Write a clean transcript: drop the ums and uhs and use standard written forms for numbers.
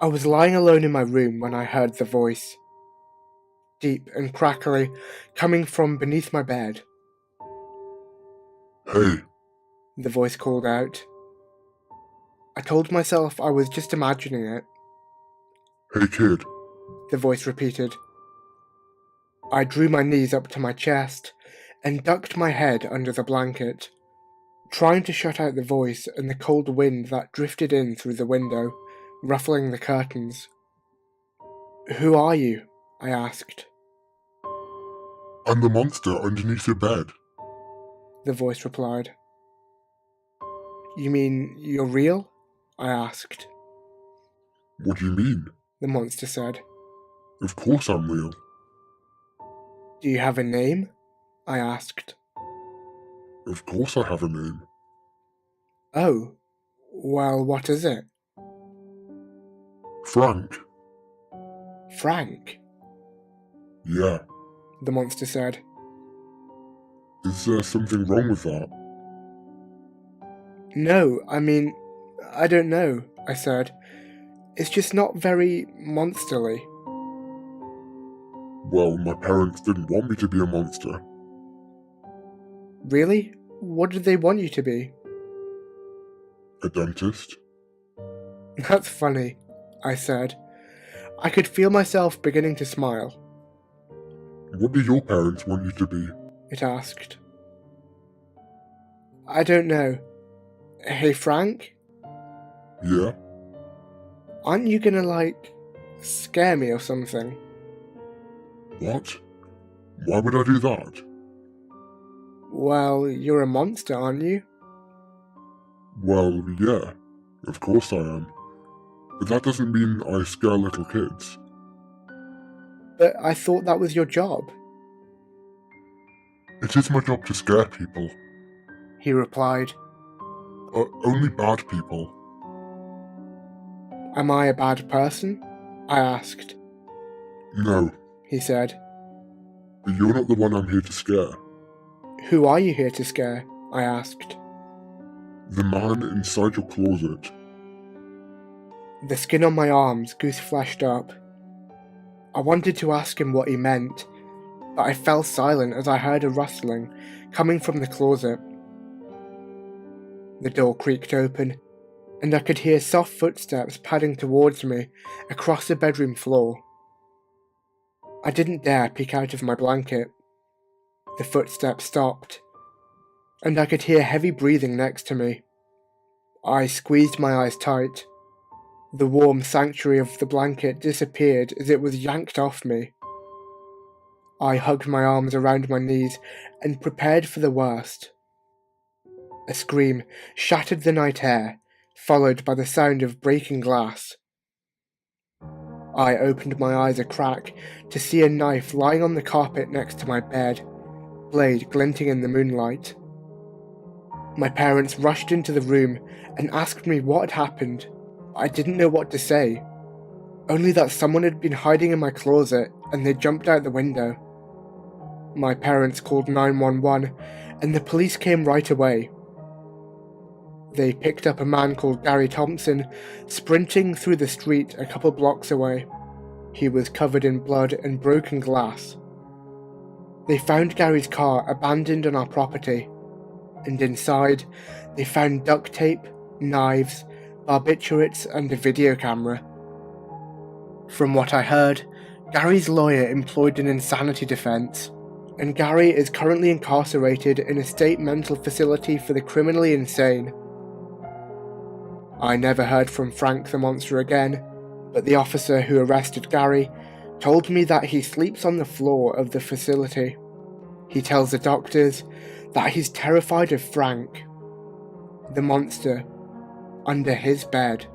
I was lying alone in my room when I heard the voice, deep and crackly, coming from beneath my bed. Hey, The voice called out. I told myself I was just imagining it. hey kid. The voice repeated. I drew my knees up to my chest and ducked my head under the blanket, trying to shut out the voice and the cold wind that drifted in through the window, ruffling the curtains. Who are you? I asked. I'm the monster underneath your bed. The voice replied. You mean you're real? I asked. What do you mean? The monster said. Of course I'm real. Do you have a name? I asked. Of course I have a name. Oh, well, what is it? Frank. Frank, Yeah. the monster said. Is there something wrong with that? No, I don't know, I said. It's just not very monsterly. Well, my parents didn't want me to be a monster. Really? What did they want you to be? A dentist? That's funny, I said. I could feel myself beginning to smile. What do your parents want you to be? It asked. I don't know. Hey, Frank? Yeah? Aren't you gonna, scare me or something? What? Why would I do that? Well, you're a monster, aren't you? Well, yeah. Of course I am. But that doesn't mean I scare little kids. But I thought that was your job, It is my job to scare people. he replied. Only bad people. Am I a bad person? I asked. No, He said. but you're not the one I'm here to scare. Who are you here to scare? I asked. The man inside your closet. The skin on my arms goose-fleshed up. I wanted to ask him what he meant, but I fell silent as I heard a rustling coming from the closet. The door creaked open, and I could hear soft footsteps padding towards me across the bedroom floor. I didn't dare peek out of my blanket. The footsteps stopped, and I could hear heavy breathing next to me. I squeezed my eyes tight. The warm sanctuary of the blanket disappeared as it was yanked off me. I hugged my arms around my knees and prepared for the worst. A scream shattered the night air, followed by the sound of breaking glass. I opened my eyes a crack to see a knife lying on the carpet next to my bed, blade glinting in the moonlight. My parents rushed into the room and asked me what had happened. I didn't know what to say, only that someone had been hiding in my closet and they jumped out the window. My parents called 911 and the police came right away. They picked up a man called Gary Thompson, sprinting through the street a couple blocks away. He was covered in blood and broken glass. They found Gary's car abandoned on our property, and inside, they found duct tape, knives, barbiturates, and a video camera. From what I heard, Gary's lawyer employed an insanity defense, and Gary is currently incarcerated in a state mental facility for the criminally insane. I never heard from Frank the monster again, but the officer who arrested Gary told me that he sleeps on the floor of the facility. He tells the doctors that he's terrified of Frank, the monster, under his bed.